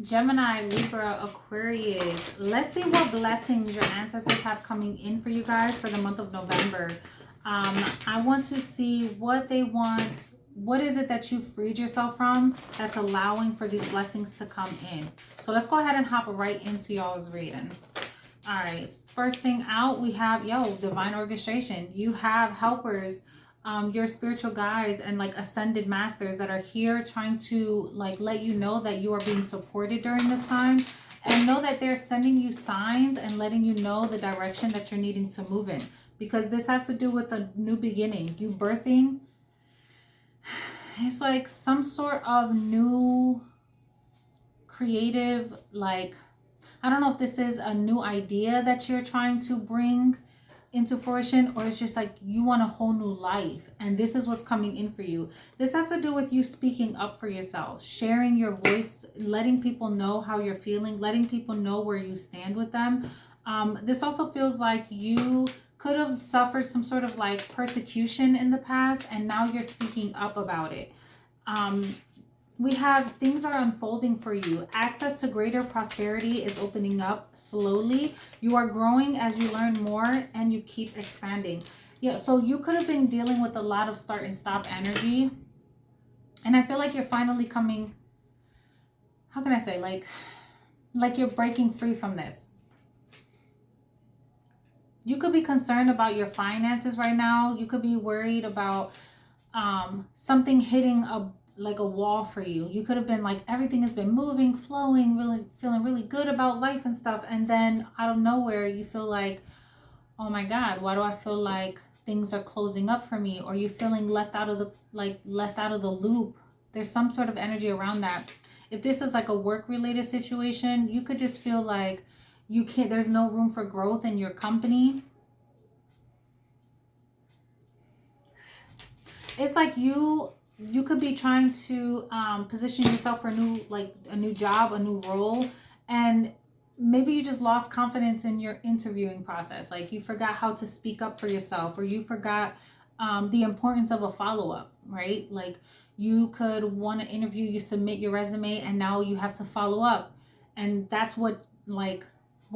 Gemini, Libra, Aquarius. Let's see what blessings your ancestors have coming in for you guys for the month of November. I want to see what they want. What is it that you freed yourself from that's allowing for these blessings to come in? So let's go ahead and hop right into y'all's reading. All right, first thing out, we have, divine orchestration. You have helpers, your spiritual guides and like ascended masters that are here trying to like let you know that you are being supported during this time, and know that they're sending you signs and letting you know the direction that you're needing to move in, because this has to do with a new beginning, you birthing. It's like some sort of new creative, like, I don't know if this is a new idea that you're trying to bring into fruition, or it's just like you want a whole new life and this is what's coming in for you. This has to do with you speaking up for yourself, sharing your voice, letting people know how you're feeling, letting people know where you stand with them. This also feels like you could have suffered some sort of like persecution in the past and now you're speaking up about it. We have things are unfolding for you. Access to greater prosperity is opening up slowly. You are growing as you learn more and you keep expanding. Yeah, so you could have been dealing with a lot of start and stop energy. And I feel like you're finally coming, how can I say, like you're breaking free from this. You could be concerned about your finances right now. You could be worried about something hitting a wall for you. You could have been like, everything has been moving, flowing, really feeling really good about life and stuff, and then out of nowhere you feel like, oh my god, why do I feel like things are closing up for me? Or you feeling left out of the loop. There's some sort of energy around that. If this is like a work related situation, you could just feel like there's no room for growth in your company. It's like you could be trying to position yourself for a new job, a new role, and maybe you just lost confidence in your interviewing process. Like you forgot how to speak up for yourself, or you forgot the importance of a follow-up, right? Like you could want to interview, you submit your resume, and now you have to follow up, and that's what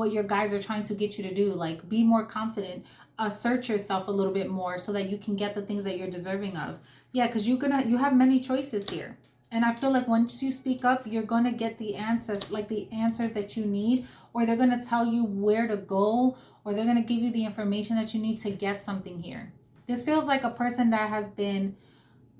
your guys are trying to get you to do. Like be more confident, assert yourself a little bit more so that you can get the things that you're deserving of. Yeah, because you have many choices here, and I feel like once you speak up, you're gonna get the answers that you need, or they're gonna tell you where to go, or they're gonna give you the information that you need to get something here. This feels like a person that has been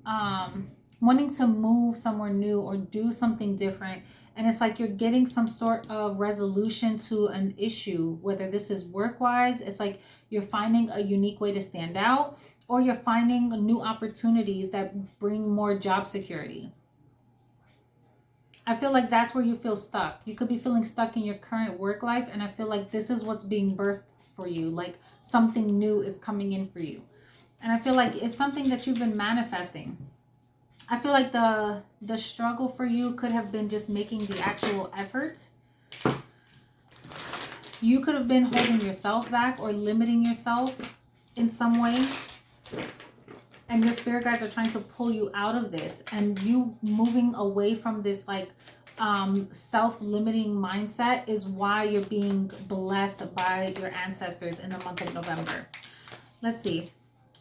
wanting to move somewhere new or do something different, and it's like you're getting some sort of resolution to an issue, whether this is work wise. It's like you're finding a unique way to stand out, or you're finding new opportunities that bring more job security. I feel like that's where you feel stuck. You could be feeling stuck in your current work life, and I feel like this is what's being birthed for you. Like something new is coming in for you. And I feel like it's something that you've been manifesting. I feel like the struggle for you could have been just making the actual effort. You could have been holding yourself back or limiting yourself in some way. And your spirit guides are trying to pull you out of this, and you moving away from this self-limiting mindset is why you're being blessed by your ancestors in the month of November. Let's see.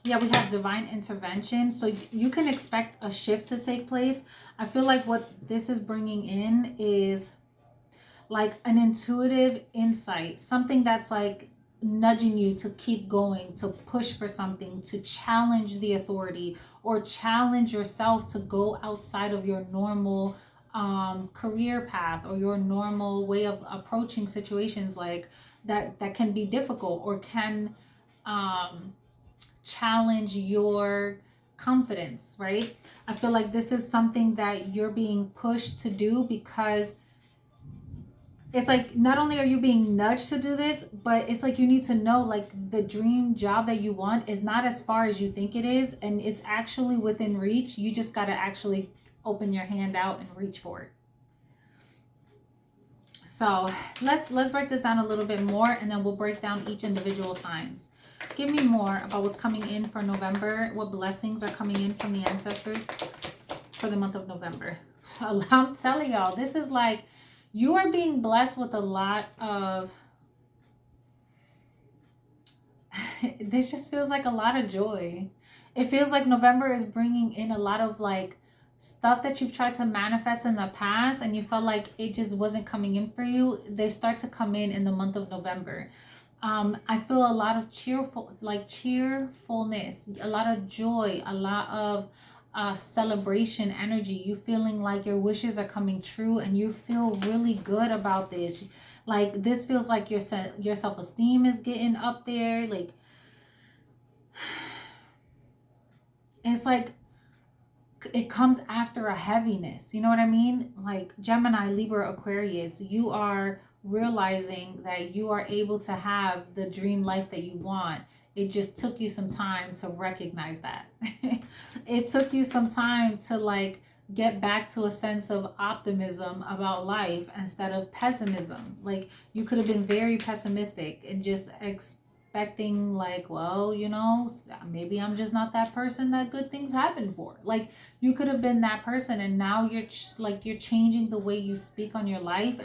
Yeah, we have divine intervention. So you can expect a shift to take place. I feel like what this is bringing in is like an intuitive insight, something that's like nudging you to keep going, to push for something, to challenge the authority, or challenge yourself to go outside of your normal career path or your normal way of approaching situations like that can be difficult, or can challenge your confidence, right? I feel like this is something that you're being pushed to do, because it's like not only are you being nudged to do this, but it's like you need to know like the dream job that you want is not as far as you think it is, and it's actually within reach. You just got to actually open your hand out and reach for it. So let's break this down a little bit more, and then we'll break down each individual signs. Give me more about what's coming in for November. What blessings are coming in from the ancestors for the month of November? I'm telling y'all, this is like You are being blessed with a lot of, this just feels like a lot of joy. It feels like November is bringing in a lot of like stuff that you've tried to manifest in the past and you felt like it just wasn't coming in for you. They start to come in the month of November. I feel a lot of cheerfulness, a lot of joy, a lot of celebration energy. You feeling like your wishes are coming true and you feel really good about this. Like this feels like your self-esteem is getting up there. Like it's like it comes after a heaviness. You know what I mean? Like Gemini, Libra, Aquarius, you are realizing that you are able to have the dream life that you want. It just took you some time to recognize that. It took you some time to like get back to a sense of optimism about life instead of pessimism. Like you could have been very pessimistic and just expecting like, well, you know, maybe I'm just not that person that good things happen for. Like you could have been that person and now you're just like you're changing the way you speak on your life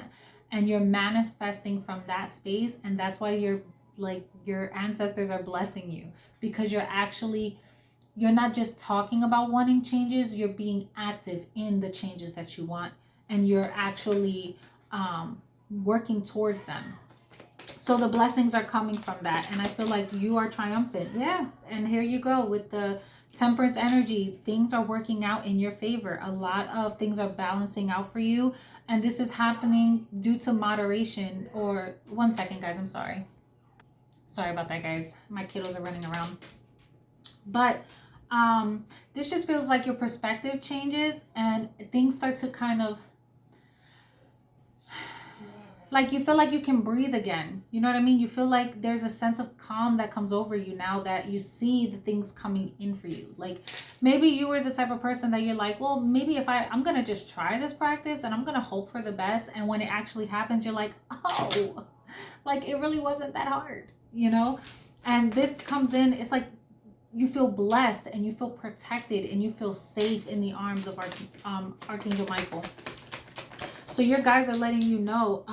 and you're manifesting from that space, and that's why you're like your ancestors are blessing you, because you're not just talking about wanting changes, you're being active in the changes that you want, and you're actually working towards them. So the blessings are coming from that, and I feel like you are triumphant. Yeah, and here you go with the temperance energy. Things are working out in your favor. A lot of things are balancing out for you, and this is happening due to moderation. Or one second, guys, I'm sorry about that, guys, my kiddos are running around. But this just feels like your perspective changes and things start to kind of like you feel like you can breathe again. You know what I mean? You feel like there's a sense of calm that comes over you now that you see the things coming in for you. Like maybe you were the type of person that you're like, well, maybe if I'm going to just try this practice and I'm going to hope for the best. And when it actually happens, you're like, oh, like it really wasn't that hard, you know? And this comes in, it's like you feel blessed and you feel protected and you feel safe in the arms of Archangel Michael. So your guys are letting you know,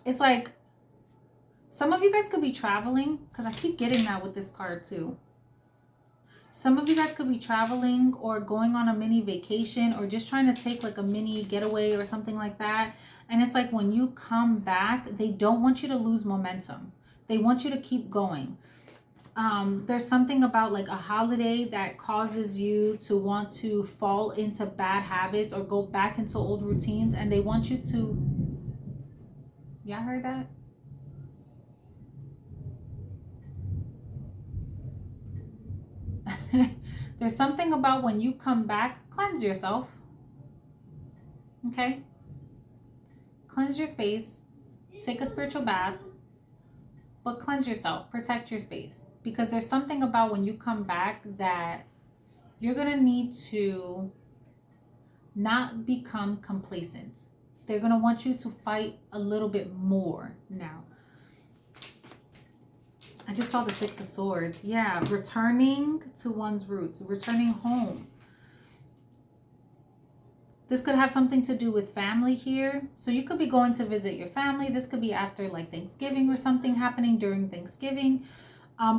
it's like some of you guys could be traveling, because I keep getting that with this card too. Some of you guys could be traveling or going on a mini vacation or just trying to take like a mini getaway or something like that. And it's like when you come back, they don't want you to lose momentum. They want you to keep going. There's something about like a holiday that causes you to want to fall into bad habits or go back into old routines, and they want you to, y'all heard that? There's something about when you come back, cleanse yourself. Okay? Cleanse your space, take a spiritual bath, but cleanse yourself, protect your space. Because there's something about when you come back that you're going to need to not become complacent. They're going to want you to fight a little bit more now. I just saw the Six of Swords. Yeah, returning to one's roots, returning home. This could have something to do with family here. So you could be going to visit your family. This could be after like Thanksgiving or something happening during Thanksgiving.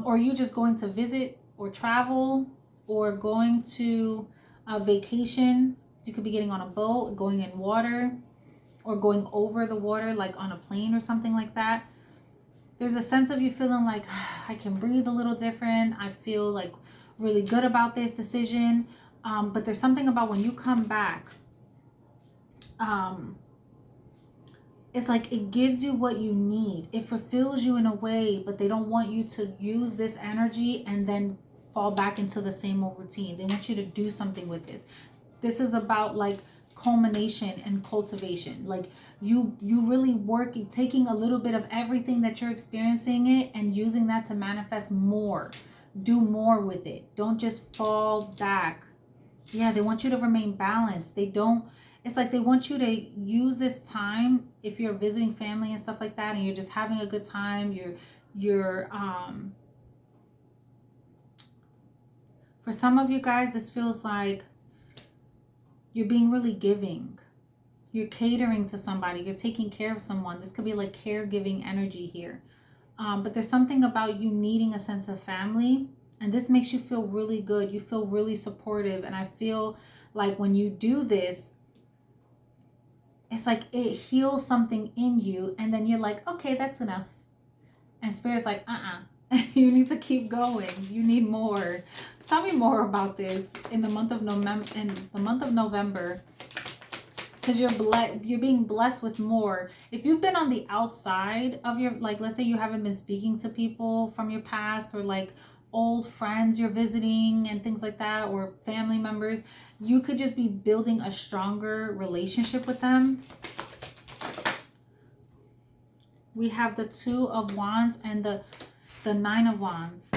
Or you just going to visit or travel or going to a vacation. You could be getting on a boat, going in water, or going over the water like on a plane or something like that. There's a sense of you feeling like I can breathe a little different. I feel like really good about this decision. But there's something about when you come back, it's like it gives you what you need. It fulfills you in a way, but they don't want you to use this energy and then fall back into the same old routine. They want you to do something with this. This is about like culmination and cultivation. Like you really working, taking a little bit of everything that you're experiencing it and using that to manifest more. Do more with it. Don't just fall back. Yeah, they want you to remain balanced. It's like they want you to use this time if you're visiting family and stuff like that and you're just having a good time. You're for some of you guys, this feels like You're being really giving. You're catering to somebody. You're taking care of someone. This could be like caregiving energy here. But there's something about you needing a sense of family. And this makes you feel really good. You feel really supportive. And I feel like when you do this, it's like it heals something in you. And then you're like, okay, that's enough. And Spirit's like, you need to keep going. You need more. Tell me more about this in the month of November. Because you're being blessed with more. If you've been on the outside of your, like, let's say you haven't been speaking to people from your past, or like old friends you're visiting and things like that, or family members, you could just be building a stronger relationship with them. We have the Two of Wands and the Nine of Wands,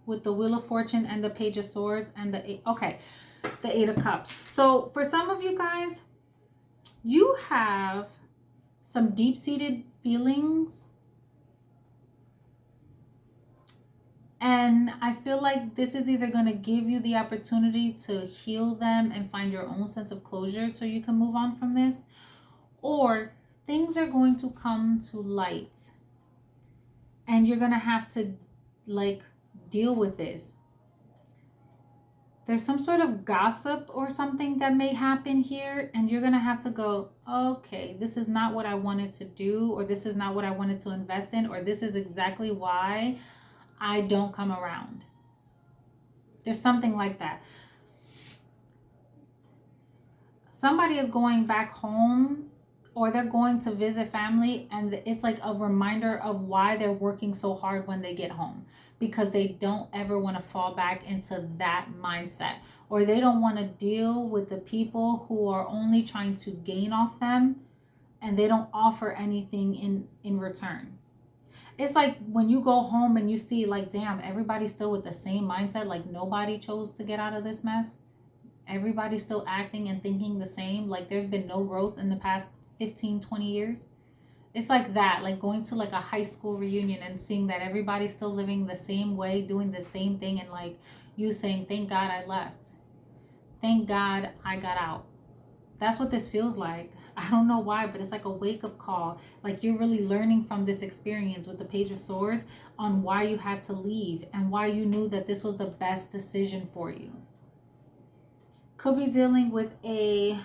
with the Wheel of Fortune and the Page of Swords and the Eight of Cups. So for some of you guys, you have some deep-seated feelings, and I feel like this is either going to give you the opportunity to heal them and find your own sense of closure so you can move on from this, or things are going to come to light and you're going to have to like deal with this. There's some sort of gossip or something that may happen here, and you're going to have to go, okay, this is not what I wanted to do, or this is not what I wanted to invest in, or this is exactly why I don't come around. There's something like that. Somebody is going back home, or they're going to visit family, and it's like a reminder of why they're working so hard when they get home, because they don't ever want to fall back into that mindset, or they don't want to deal with the people who are only trying to gain off them and they don't offer anything in return. It's like when you go home and you see like, damn, everybody's still with the same mindset, like nobody chose to get out of this mess. Everybody's still acting and thinking the same, like there's been no growth in the past 15-20 years. It's like that, like going to like a high school reunion and seeing that everybody's still living the same way, doing the same thing, and like you saying, thank God I left, thank God I got out. That's what this feels like. I don't know why, but it's like a wake-up call. Like you're really learning from this experience with the Page of Swords on why you had to leave and why you knew that this was the best decision for you. Could be dealing with a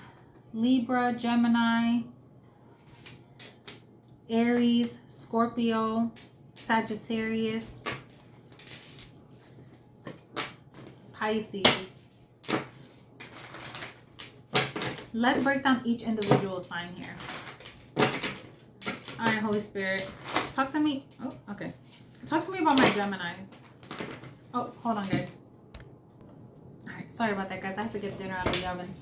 Libra, Gemini, Aries, Scorpio, Sagittarius, Pisces. Let's break down each individual sign here. All right, Holy Spirit, talk to me. Oh, okay. Talk to me about my Geminis. Oh, hold on, guys. All right, sorry about that, guys. I have to get dinner out of the oven.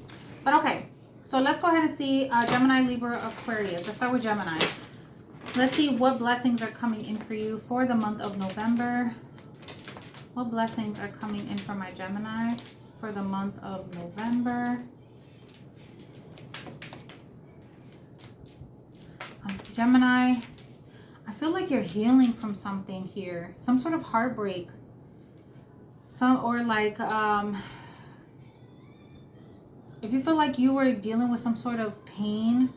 But okay, so let's go ahead and see Gemini, Libra, Aquarius. Let's start with Gemini. Let's see what blessings are coming in for you for the month of November. What blessings are coming in for my Geminis for the month of November? Gemini, I feel like you're healing from something here. Some sort of heartbreak. Or like, if you feel like you were dealing with some sort of pain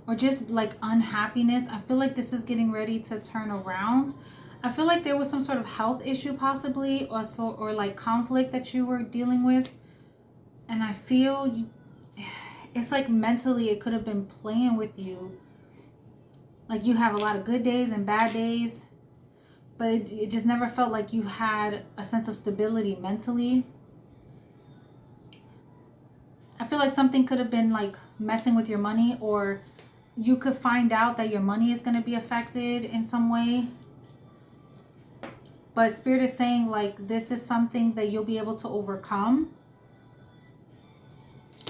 or just like unhappiness, I feel like this is getting ready to turn around. I feel like there was some sort of health issue possibly, or like conflict that you were dealing with. And I feel it's like mentally it could have been playing with you. Like you have a lot of good days and bad days, but it just never felt like you had a sense of stability mentally. I feel like something could have been like messing with your money, or you could find out that your money is going to be affected in some way. But Spirit is saying like this is something that you'll be able to overcome.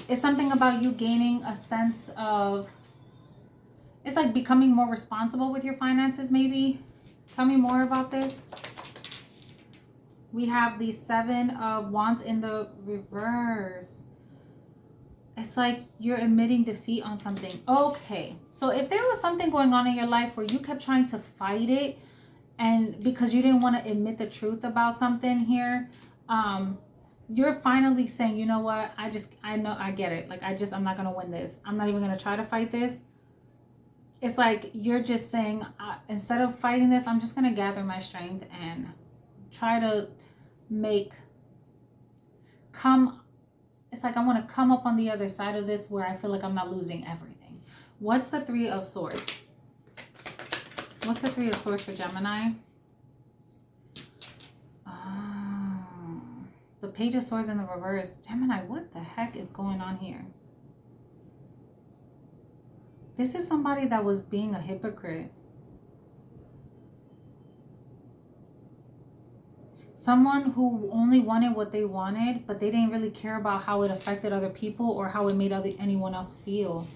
It's something about you gaining a sense of, it's like becoming more responsible with your finances maybe. Tell me more about this. We have the Seven of Wands in the reverse. It's like you're admitting defeat on something. Okay, so if there was something going on in your life where you kept trying to fight it, and because you didn't want to admit the truth about something here, you're finally saying, you know what, I know, I get it. Like, I'm not going to win this. I'm not even going to try to fight this. It's like you're just saying, instead of fighting this, I'm just going to gather my strength and try to it's like I want to come up on the other side of this where I feel like I'm not losing everything. What's the Three of Swords? What's the Three of Swords for Gemini? The Page of Swords in the reverse. Gemini, what the heck is going on here? This is somebody that was being a hypocrite. Someone who only wanted what they wanted, but they didn't really care about how it affected other people or how it made anyone else feel.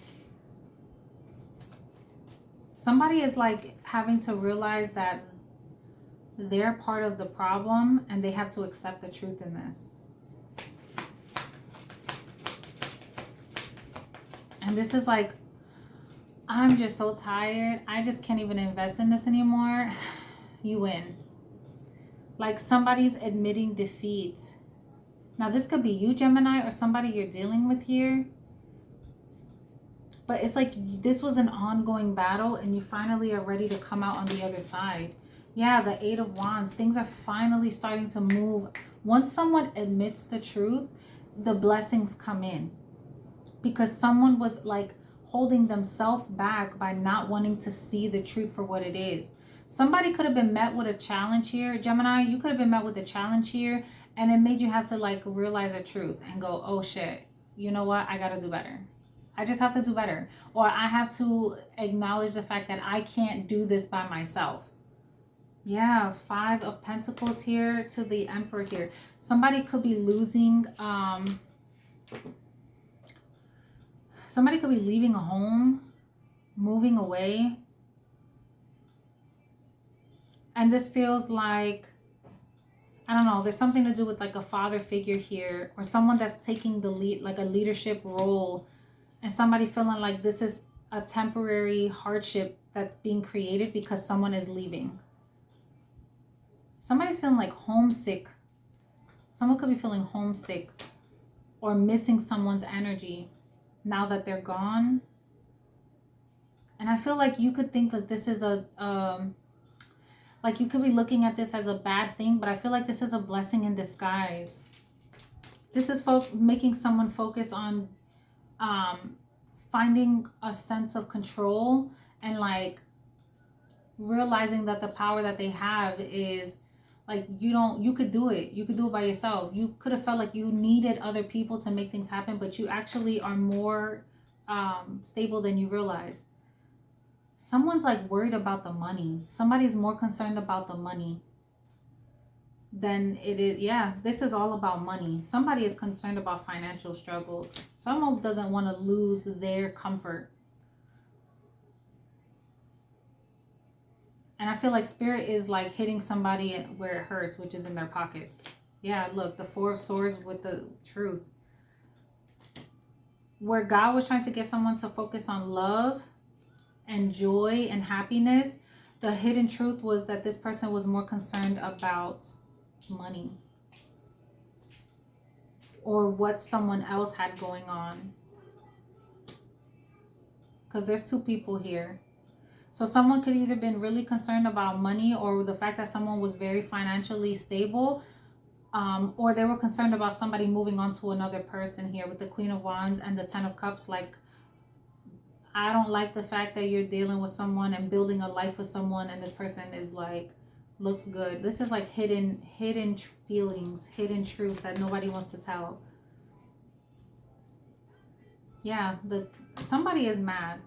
Somebody is like having to realize that they're part of the problem and they have to accept the truth in this. And this is like, I'm just so tired. I just can't even invest in this anymore. You win. Like somebody's admitting defeat. Now this could be you, Gemini, or somebody you're dealing with here. But it's like this was an ongoing battle and you finally are ready to come out on the other side. Yeah, the Eight of Wands. Things are finally starting to move. Once someone admits the truth, the blessings come in. Because someone was like holding themselves back by not wanting to see the truth for what it is. Somebody could have been met with a challenge here. Gemini, you could have been met with a challenge here and it made you have to like realize the truth and go, oh shit, you know what? I got to do better. I just have to do better. Or I have to acknowledge the fact that I can't do this by myself. Yeah, Five of Pentacles here to the Emperor here. Somebody could be losing, somebody could be leaving a home, moving away. And this feels like, I don't know, there's something to do with like a father figure here or someone that's taking the lead, like a leadership role, and somebody feeling like this is a temporary hardship that's being created because someone is leaving. Somebody's feeling like homesick. Someone could be feeling homesick or missing someone's energy now that they're gone. And I feel like you could think that this is like you could be looking at this as a bad thing, but I feel like this is a blessing in disguise. This is making someone focus on finding a sense of control and like realizing that the power that they have is like you could do it. You could do it by yourself. You could have felt like you needed other people to make things happen, but you actually are more stable than you realize. Someone's like worried about the money. Somebody's more concerned about the money than it is. Yeah, this is all about money. Somebody is concerned about financial struggles. Someone doesn't want to lose their comfort. And I feel like Spirit is like hitting somebody where it hurts, which is in their pockets. Yeah, look, the Four of Swords with the truth. Where God was trying to get someone to focus on love and joy and happiness, the hidden truth was that this person was more concerned about money or what someone else had going on. Because there's two people here. So someone could either been really concerned about money or the fact that someone was very financially stable, or they were concerned about somebody moving on to another person here with the Queen of Wands and the Ten of Cups. Like, I don't like the fact that you're dealing with someone and building a life with someone and this person is like, looks good. This is like hidden feelings, hidden truths that nobody wants to tell. Yeah, somebody is mad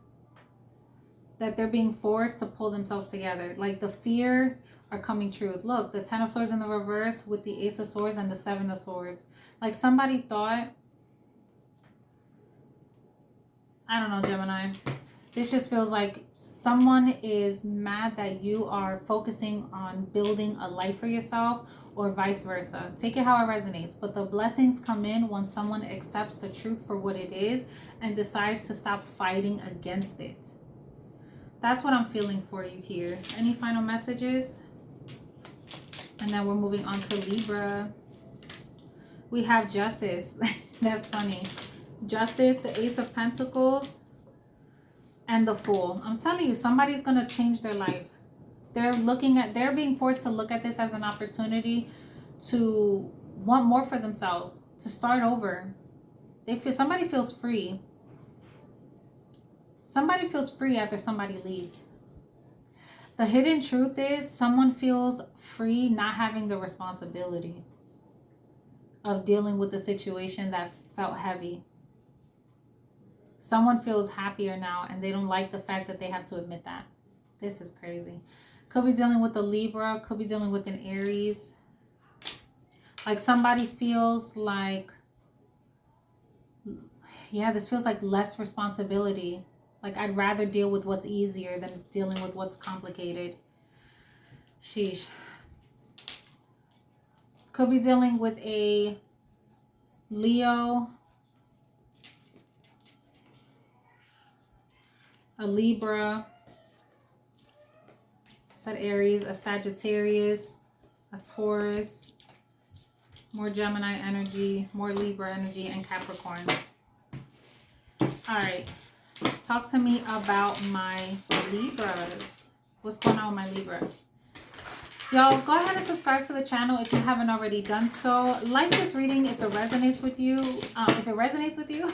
that they're being forced to pull themselves together. Like the fears are coming true. Look, the Ten of Swords in the reverse with the Ace of Swords and the Seven of Swords. Like somebody thought, I don't know, Gemini. This just feels like someone is mad that you are focusing on building a life for yourself or vice versa. Take it how it resonates. But the blessings come in when someone accepts the truth for what it is and decides to stop fighting against it. That's what I'm feeling for you here. Any final messages? And then we're moving on to Libra. We have Justice. That's funny. Justice, the Ace of Pentacles, and the Fool. I'm telling you, somebody's going to change their life. They're being forced to look at this as an opportunity to want more for themselves, to start over. Somebody feels free. Somebody feels free after somebody leaves. The hidden truth is someone feels free not having the responsibility of dealing with the situation that felt heavy. Someone feels happier now and they don't like the fact that they have to admit that. This is crazy. Could be dealing with a Libra, could be dealing with an Aries. Like somebody feels like, yeah, this feels like less responsibility. Like I'd rather deal with what's easier than dealing with what's complicated. Sheesh. Could be dealing with a Leo, a Libra, said Aries, a Sagittarius, a Taurus, more Gemini energy, more Libra energy, and Capricorn. All right. Talk to me about my Libras. What's going on with my Libras? Y'all, go ahead and subscribe to the channel if you haven't already done so. Like this reading if it resonates with you.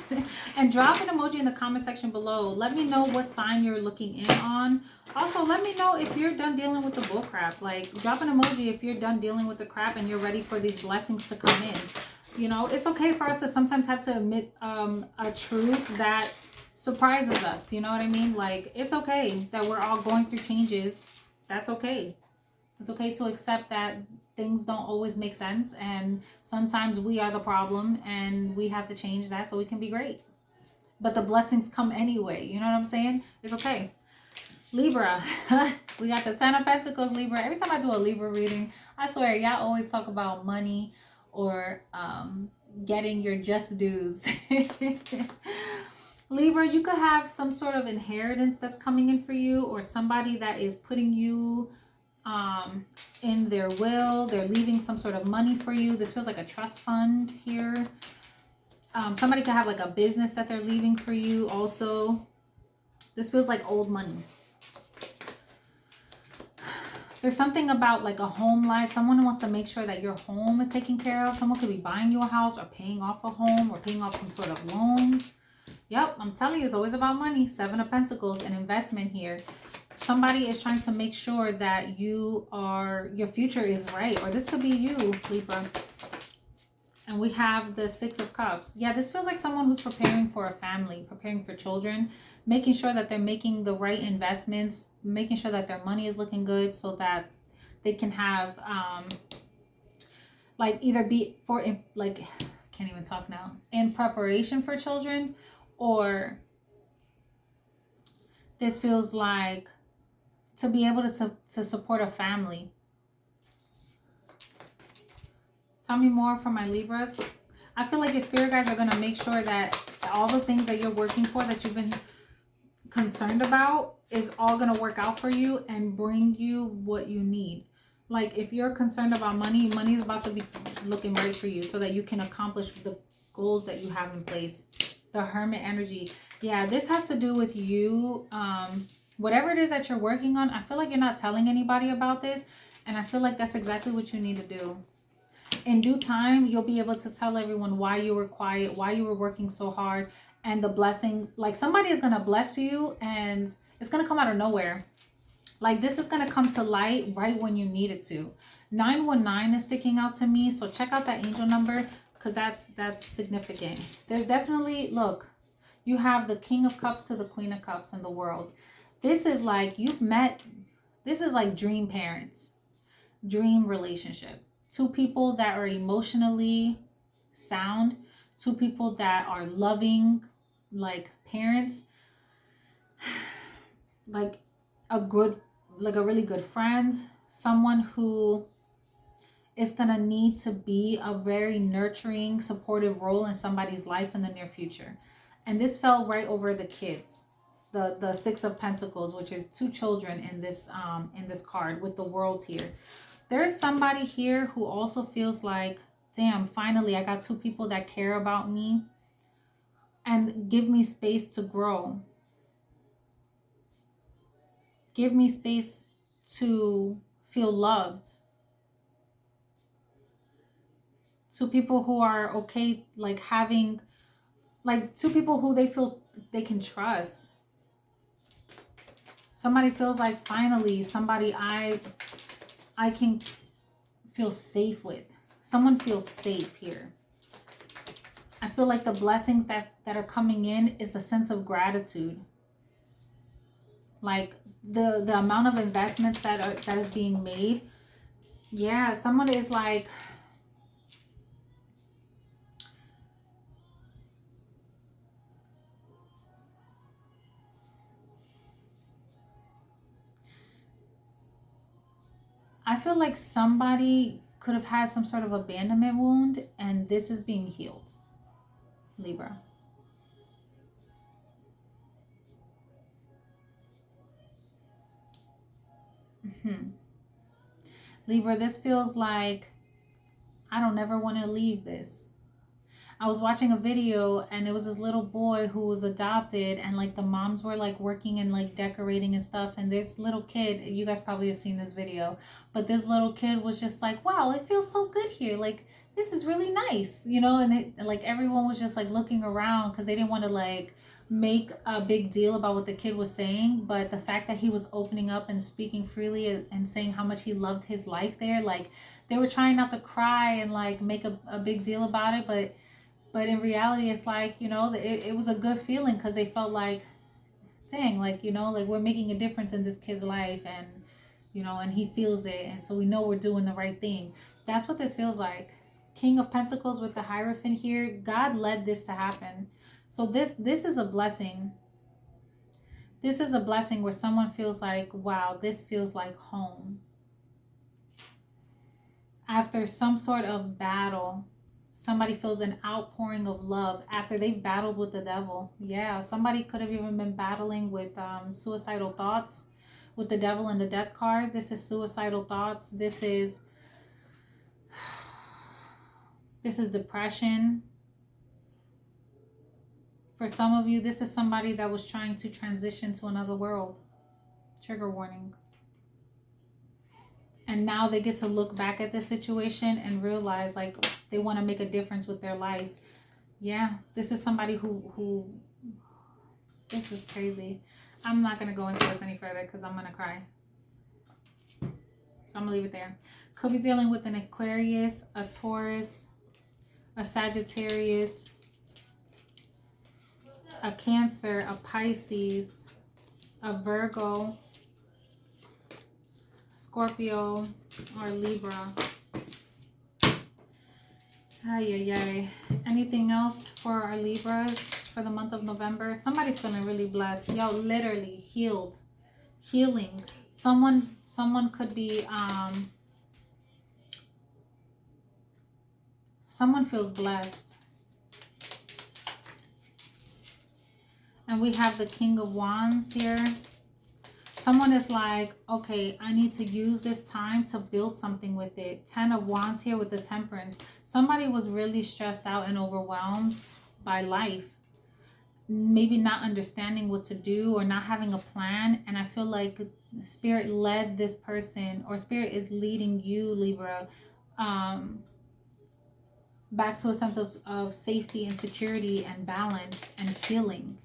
And drop an emoji in the comment section below. Let me know what sign you're looking in on. Also, let me know if you're done dealing with the bull crap. Like, drop an emoji if you're done dealing with the crap and you're ready for these blessings to come in. You know, it's okay for us to sometimes have to admit a truth that surprises us. You know what I mean? Like, it's okay that we're all going through changes. That's okay. It's okay to accept that things don't always make sense, and sometimes we are the problem and we have to change that so we can be great. But the blessings come anyway. You know what I'm saying? It's okay. Libra. We got the 10 of Pentacles, Libra. Every time I do a Libra reading, I swear, y'all always talk about money or getting your just dues. Libra, you could have some sort of inheritance that's coming in for you, or somebody that is putting you in their will. They're leaving some sort of money for you. This feels like a trust fund here. Somebody could have like a business that they're leaving for you also. This feels like old money. There's something about like a home life. Someone wants to make sure that your home is taken care of. Someone could be buying you a house or paying off a home or paying off some sort of loans. Yep, I'm telling you, it's always about money. 7 of Pentacles, an investment here. Somebody is trying to make sure that your future is right. Or this could be you, Libra. And we have the 6 of Cups. Yeah, this feels like someone who's preparing for a family, preparing for children, making sure that they're making the right investments, making sure that their money is looking good so that they can have, like either be for, like, can't even talk now, in preparation for children, or this feels like to be able to support a family. Tell me more from my Libras. I feel like your spirit guides are going to make sure that all the things that you're working for, that you've been concerned about, is all going to work out for you and bring you what you need. Like if you're concerned about money, money is about to be looking right for you so that you can accomplish the goals that you have in place. The Hermit energy. Yeah, this has to do with you. Whatever it is that you're working on, I feel like you're not telling anybody about this. And I feel like that's exactly what you need to do. In due time, you'll be able to tell everyone why you were quiet, why you were working so hard, and the blessings. Like somebody is going to bless you and it's going to come out of nowhere. Like this is going to come to light right when you need it to. 919 is sticking out to me. So check out that angel number because that's significant. There's definitely, look, you have the King of Cups to the Queen of Cups in the world. This is like this is like dream parents, dream relationship. 2 people that are emotionally sound, 2 people that are loving, like parents, like a really good friend, someone who is gonna need to be a very nurturing, supportive role in somebody's life in the near future. And this fell right over the kids. The 6 of Pentacles, which is 2 children in this card with the World here. There's somebody here who also feels like damn, finally I got two people that care about me and give me space to grow. Give me space to feel loved. Two people who are okay, like having, like two people who they feel they can trust. Somebody feels like finally somebody I can feel safe with. Someone feels safe here. I feel like the blessings that are coming in is a sense of gratitude. Like the amount of investments that is being made. Yeah, someone is like, I feel like somebody could have had some sort of abandonment wound and this is being healed. Libra. Libra, this feels like I don't ever want to leave this. I was watching a video and it was this little boy who was adopted and like the moms were like working and like decorating and stuff, and this little kid, you guys probably have seen this video, but this little kid was just like, wow, it feels so good here, like this is really nice, you know. And like everyone was just like looking around because they didn't want to like make a big deal about what the kid was saying, but the fact that he was opening up and speaking freely and saying how much he loved his life there, like they were trying not to cry and like make a big deal about it, but in reality it's like, you know, it was a good feeling because they felt like, dang, like, you know, like we're making a difference in this kid's life, and you know, and he feels it, and so we know we're doing the right thing. That's what this feels like. King of Pentacles with the Hierophant here. God led this to happen. So this is a blessing. This is a blessing where someone feels like, wow, this feels like home. After some sort of battle, somebody feels an outpouring of love after they've battled with the devil. Yeah, somebody could have even been battling with suicidal thoughts with the devil and the death card. This is suicidal thoughts. This is depression. For some of you, this is somebody that was trying to transition to another world. Trigger warning. And now they get to look back at this situation and realize like they want to make a difference with their life. Yeah, this is somebody who this is crazy. I'm not going to go into this any further because I'm going to cry. So I'm going to leave it there. Could be dealing with an Aquarius, a Taurus, a Sagittarius, a Cancer, a Pisces, a Virgo, Scorpio, or Libra. Ay, ay, ay. Anything else for our Libras for the month of November? Somebody's feeling really blessed. Yo, literally healed. Healing. Someone could be someone feels blessed. And we have the King of Wands here. Someone is like, okay, I need to use this time to build something with it. 10 of Wands here with the Temperance. Somebody was really stressed out and overwhelmed by life. Maybe not understanding what to do or not having a plan. And I feel like Spirit led this person, or Spirit is leading you, Libra, back to a sense of safety and security and balance and healing.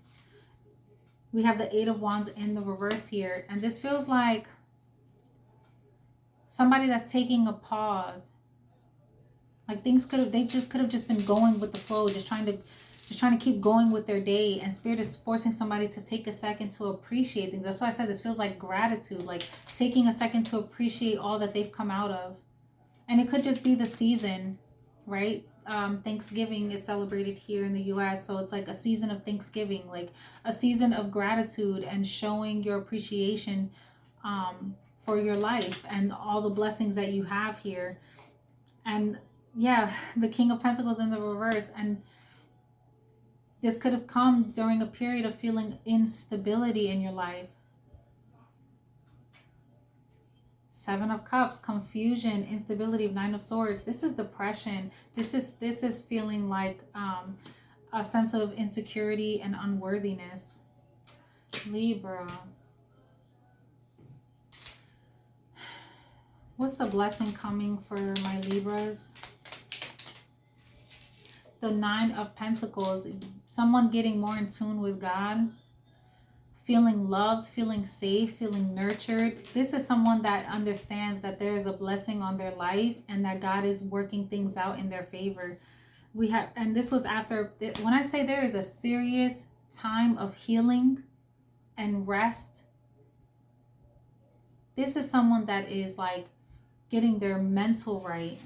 We have the 8 of Wands in the reverse here. And this feels like somebody that's taking a pause. Like things could have just been going with the flow, just trying to keep going with their day. And Spirit is forcing somebody to take a second to appreciate things. That's why I said this feels like gratitude, like taking a second to appreciate all that they've come out of. And it could just be the season, right? Thanksgiving is celebrated here in the US, so it's like a season of Thanksgiving, like a season of gratitude and showing your appreciation for your life and all the blessings that you have here. And yeah, the King of Pentacles in the reverse, and this could have come during a period of feeling instability in your life. Seven of Cups, confusion, instability, Nine of Swords. This is depression. This is feeling like a sense of insecurity and unworthiness. Libra. What's the blessing coming for my Libras? The Nine of Pentacles. Someone getting more in tune with God. Feeling loved, feeling safe, feeling nurtured. This is someone that understands that there is a blessing on their life and that God is working things out in their favor. And this was after, when I say there is a serious time of healing and rest, this is someone that is like getting their mental right.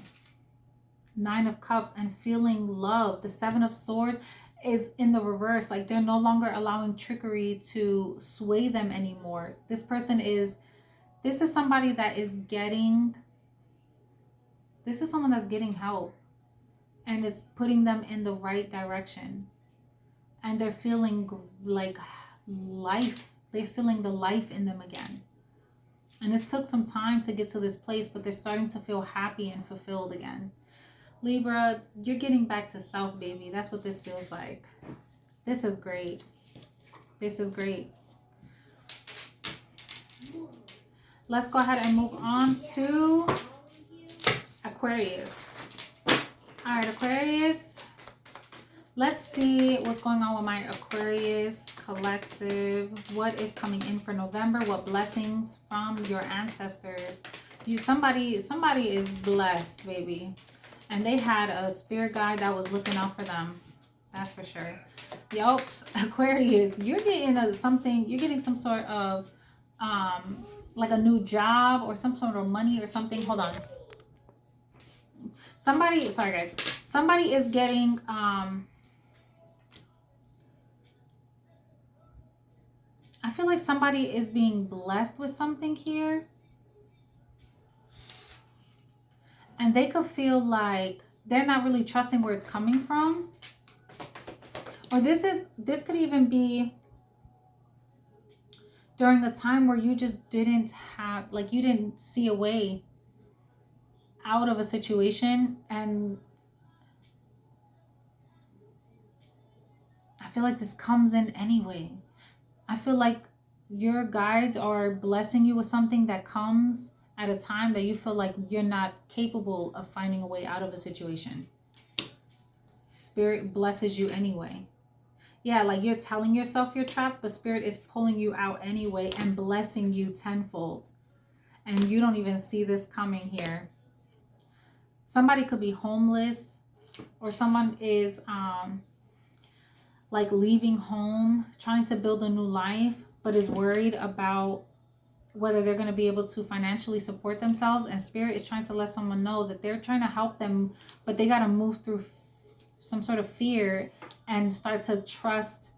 Nine of Cups and feeling love. The Seven of Swords is in the reverse. Like they're no longer allowing trickery to sway them anymore. This is somebody that is getting, this is someone that's getting help. And it's putting them in the right direction. And they're feeling like life. They're feeling the life in them again. And this took some time to get to this place, but they're starting to feel happy and fulfilled again. Libra, you're getting back to self, baby. That's what this feels like. This is great. This is great. Let's go ahead and move on to Aquarius. All right, Aquarius. Let's see what's going on with my Aquarius collective. What is coming in for November? What blessings from your ancestors? Somebody is blessed, baby. And they had a spirit guide that was looking out for them. That's for sure. Yup, Aquarius, you're getting you're getting some sort of like a new job or some sort of money or something. Hold on. Sorry guys. Somebody is getting I feel like somebody is being blessed with something here. And they could feel like they're not really trusting where it's coming from. Or this could even be during a time where you just didn't have, like you didn't see a way out of a situation. And I feel like this comes in anyway. I feel like your guides are blessing you with something that comes at a time that you feel like you're not capable of finding a way out of a situation. Spirit blesses you anyway. Yeah, like you're telling yourself you're trapped, but Spirit is pulling you out anyway and blessing you tenfold. And you don't even see this coming here. Somebody could be homeless, or someone is like leaving home, trying to build a new life, but is worried about whether they're going to be able to financially support themselves. And Spirit is trying to let someone know that they're trying to help them, but they got to move through some sort of fear and start to trust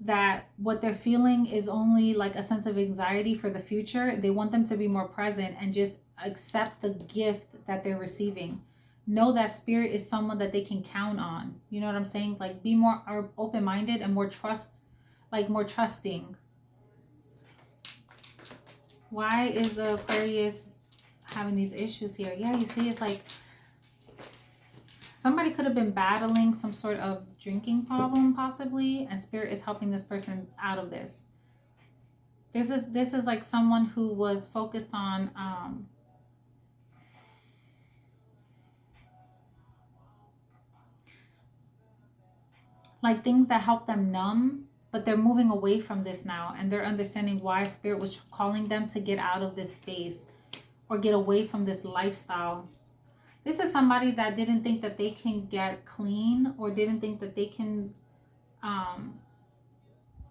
that what they're feeling is only like a sense of anxiety for the future. They want them to be more present and just accept the gift that they're receiving. Know that Spirit is someone that they can count on. You know what I'm saying? Like be more open-minded and more trusting. Why is the Aquarius having these issues here? Yeah, you see, it's like somebody could have been battling some sort of drinking problem possibly, and Spirit is helping this person out of this. This is like someone who was focused on like things that help them numb, but they're moving away from this now, and they're understanding why Spirit was calling them to get out of this space or get away from this lifestyle. This is somebody that didn't think that they can get clean, or didn't think that they can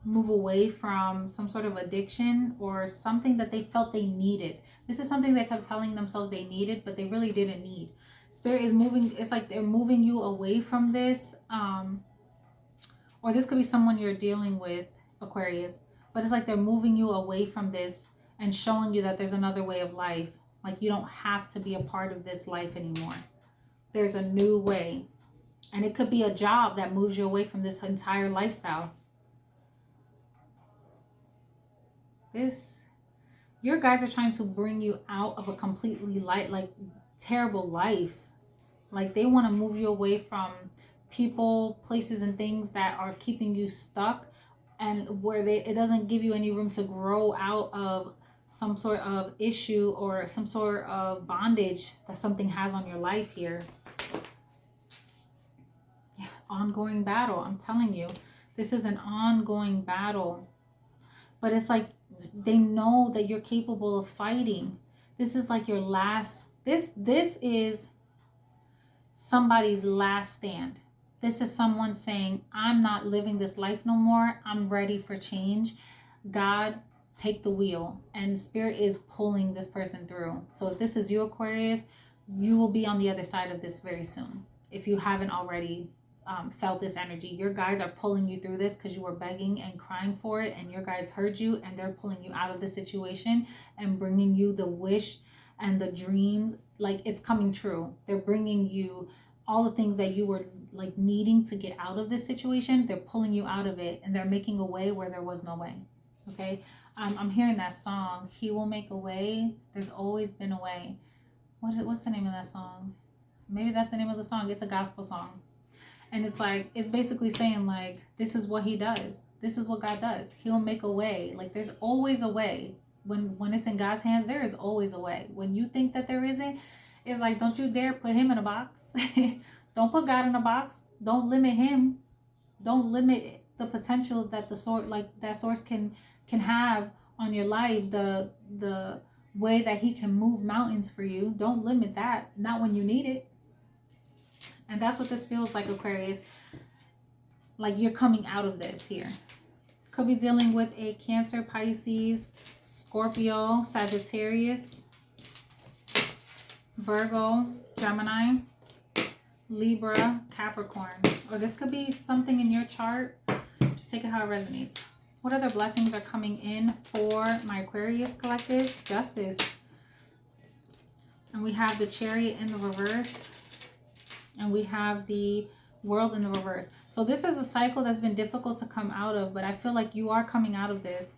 move away from some sort of addiction or something that they felt they needed. This is something they kept telling themselves they needed, but they really didn't need. Spirit is moving. It's like they're moving you away from this. Or this could be someone you're dealing with, Aquarius. But it's like they're moving you away from this and showing you that there's another way of life. Like you don't have to be a part of this life anymore. There's a new way. And it could be a job that moves you away from this entire lifestyle. Your guys are trying to bring you out of a completely terrible life. Like they want to move you away from people, places, and things that are keeping you stuck, and where it doesn't give you any room to grow out of some sort of issue or some sort of bondage that something has on your life here. Yeah, ongoing battle. I'm telling you, this is an ongoing battle. But it's like they know that you're capable of fighting. This is like your last, this is somebody's last stand. This is someone saying, I'm not living this life no more. I'm ready for change. God, take the wheel. And Spirit is pulling this person through. So if this is you, Aquarius, you will be on the other side of this very soon. If you haven't already felt this energy, your guides are pulling you through this because you were begging and crying for it, and your guides heard you, and they're pulling you out of the situation and bringing you the wish and the dreams. Like it's coming true. They're bringing you all the things that you were like needing to get out of this situation. They're pulling you out of it, and they're making a way where there was no way. Okay. I'm hearing that song, He Will Make a Way. There's always been a way. What's the name of that song? Maybe that's the name of the song. It's a gospel song. And it's like, it's basically saying like, this is what he does. This is what God does. He'll make a way. Like there's always a way. When it's in God's hands, there is always a way. When you think that there isn't, it's like, don't you dare put him in a box. Don't put God in a box. Don't limit him. Don't limit the potential that the source, like that source can have on your life. The way that he can move mountains for you. Don't limit that. Not when you need it. And that's what this feels like, Aquarius. Like you're coming out of this here. Could be dealing with a Cancer, Pisces, Scorpio, Sagittarius, Virgo, Gemini, Libra, Capricorn. Or this could be something in your chart. Just take it how it resonates. What other blessings are coming in for my Aquarius collective? Justice. And we have the Chariot in the reverse. And we have the World in the reverse. So this is a cycle that's been difficult to come out of, but I feel like you are coming out of this.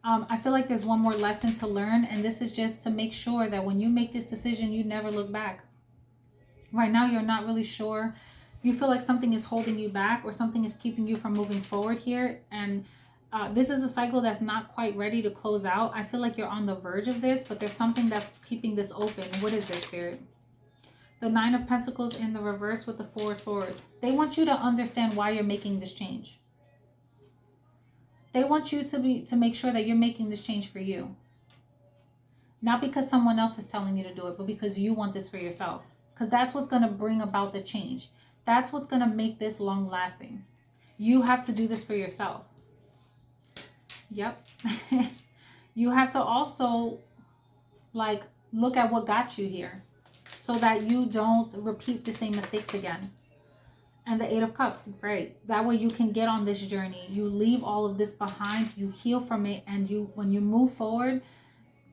I feel like there's one more lesson to learn, and this is just to make sure that when you make this decision, you never look back. Right now, you're not really sure. You feel like something is holding you back or something is keeping you from moving forward here. And this is a cycle that's not quite ready to close out. I feel like you're on the verge of this, but there's something that's keeping this open. What is this, Spirit? The Nine of Pentacles in the reverse with the Four of Swords. They want you to understand why you're making this change. They want you to make sure that you're making this change for you. Not because someone else is telling you to do it, but because you want this for yourself. Because that's what's going to bring about the change. That's what's going to make this long lasting. You have to do this for yourself. Yep. You have to also like look at what got you here, so that you don't repeat the same mistakes again. And the Eight of Cups, right? That way you can get on this journey. You leave all of this behind, you heal from it, and when you move forward,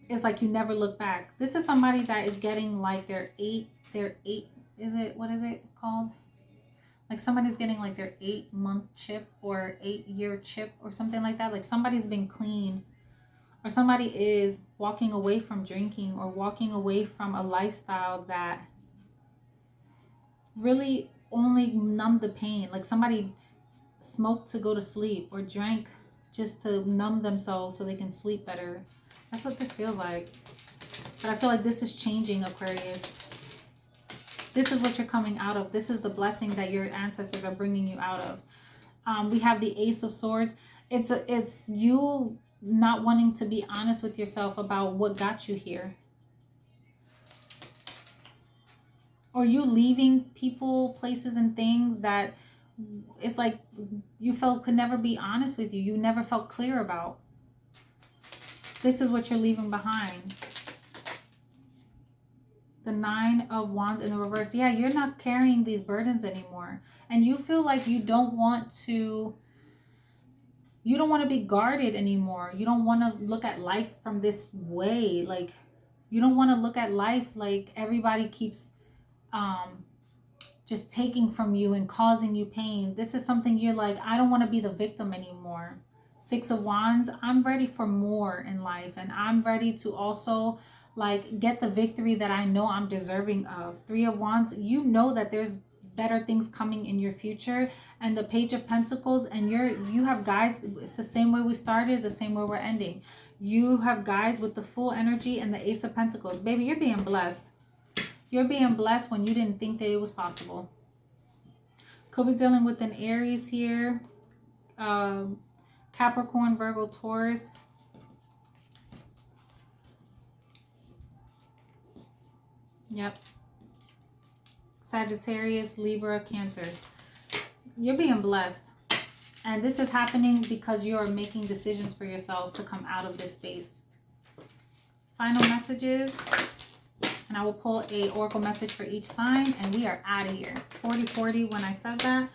it's like you never look back. This is somebody that is getting like their eight, what is it called? Like somebody's getting like their 8-month chip or 8-year chip or something like that. Like somebody's been clean. Or somebody is walking away from drinking or walking away from a lifestyle that really only numbed the pain. Like somebody smoked to go to sleep or drank just to numb themselves so they can sleep better. That's what this feels like. But I feel like this is changing, Aquarius. This is what you're coming out of. This is the blessing that your ancestors are bringing you out of. We have the Ace of Swords. It's you not wanting to be honest with yourself about what got you here. Or you leaving people, places, and things that it's like you felt could never be honest with you. You never felt clear about. This is what you're leaving behind. The Nine of Wands in the reverse. Yeah, you're not carrying these burdens anymore. And you feel like you don't want to be guarded anymore. You don't want to look at life from this way. Like, you don't want to look at life like everybody keeps just taking from you and causing you pain. This is something you're like, I don't want to be the victim anymore. Six of Wands, I'm ready for more in life, and I'm ready to also like get the victory that I know I'm deserving of. Three of Wands, you know that there's better things coming in your future. And the Page of Pentacles, and you have guides. It's the same way we started, is the same way we're ending. You have guides with the full energy and the Ace of Pentacles. Baby, you're being blessed. You're being blessed when you didn't think that it was possible. Could be dealing with an Aries here. Capricorn, Virgo, Taurus. Yep. Sagittarius, Libra, Cancer. You're being blessed. And this is happening because you are making decisions for yourself to come out of this space. Final messages. And I will pull a oracle message for each sign. And we are out of here. 40-40 when I said that.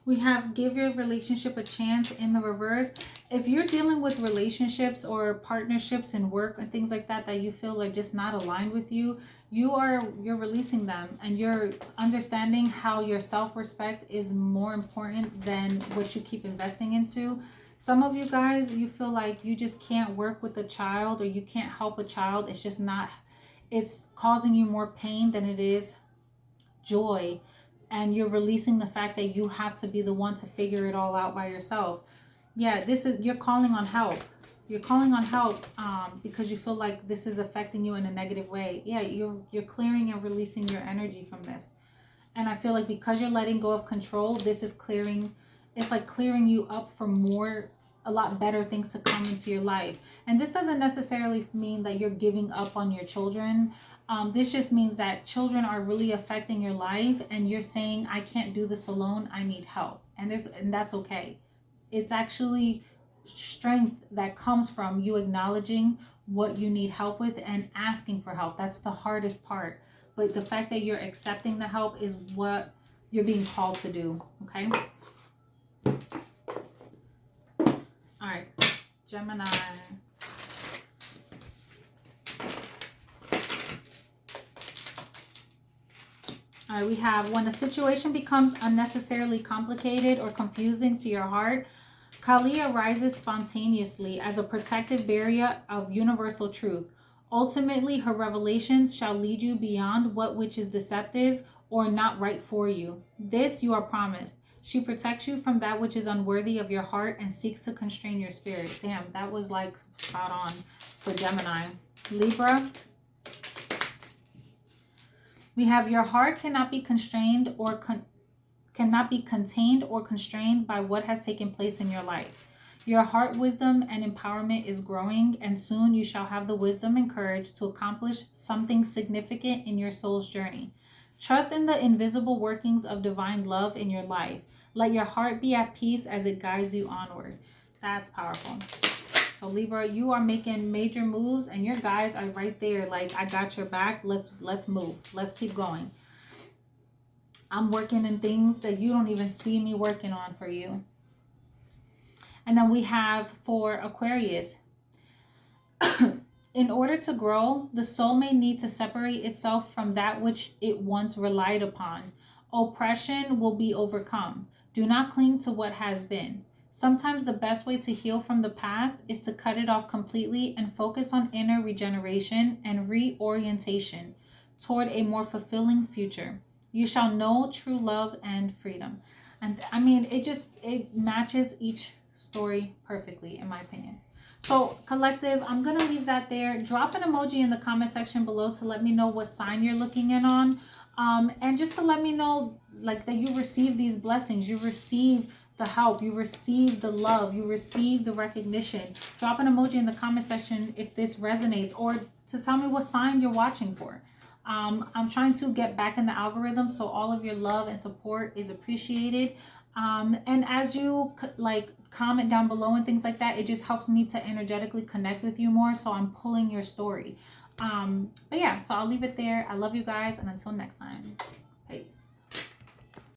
We have give your relationship a chance in the reverse. If you're dealing with relationships or partnerships in work and things like that, that you feel like just not aligned with you, you're releasing them, and you're understanding how your self-respect is more important than what you keep investing into. Some of you guys, you feel like you just can't work with a child, or you can't help a child. It's just not, it's causing you more pain than it is joy. And you're releasing the fact that you have to be the one to figure it all out by yourself. Yeah, you're calling on help. You're calling on help because you feel like this is affecting you in a negative way. Yeah, you're clearing and releasing your energy from this. And I feel like because you're letting go of control, this is clearing. It's like clearing you up for a lot better things to come into your life. And this doesn't necessarily mean that you're giving up on your children. This just means that children are really affecting your life, and you're saying, I can't do this alone. I need help. And that's okay. It's actually strength that comes from you acknowledging what you need help with and asking for help. That's the hardest part. But the fact that you're accepting the help is what you're being called to do. Okay. All right. Gemini. All right, we have when a situation becomes unnecessarily complicated or confusing to your heart, Kali arises spontaneously as a protective barrier of universal truth. Ultimately, her revelations shall lead you beyond which is deceptive or not right for you. This you are promised. She protects you from that which is unworthy of your heart and seeks to constrain your spirit. Damn, that was like spot on for Gemini. Libra. We have your heart cannot be constrained or cannot be contained or constrained by what has taken place in your life. Your heart wisdom and empowerment is growing, and soon you shall have the wisdom and courage to accomplish something significant in your soul's journey. Trust in the invisible workings of divine love in your life. Let your heart be at peace as it guides you onward. That's powerful. So Libra, you are making major moves, and your guides are right there. Like, I got your back. Let's move. Let's keep going. I'm working in things that you don't even see me working on for you. And then we have for Aquarius. In order to grow, the soul may need to separate itself from that which it once relied upon. Oppression will be overcome. Do not cling to what has been. Sometimes the best way to heal from the past is to cut it off completely and focus on inner regeneration and reorientation toward a more fulfilling future. You shall know true love and freedom. And I mean, it matches each story perfectly, in my opinion. So collective, I'm going to leave that there. Drop an emoji in the comment section below to let me know what sign you're looking in on. And just to let me know, like, that you receive these blessings, you receive the help, you receive the love, you receive the recognition. Drop an emoji in the comment section if this resonates, or to tell me what sign you're watching for. I'm trying to get back in the algorithm, so all of your love and support is appreciated. And as you like comment down below and things like that, it just helps me to energetically connect with you more, so I'm pulling your story. But yeah, so I'll leave it there. I love you guys, and until next time, peace.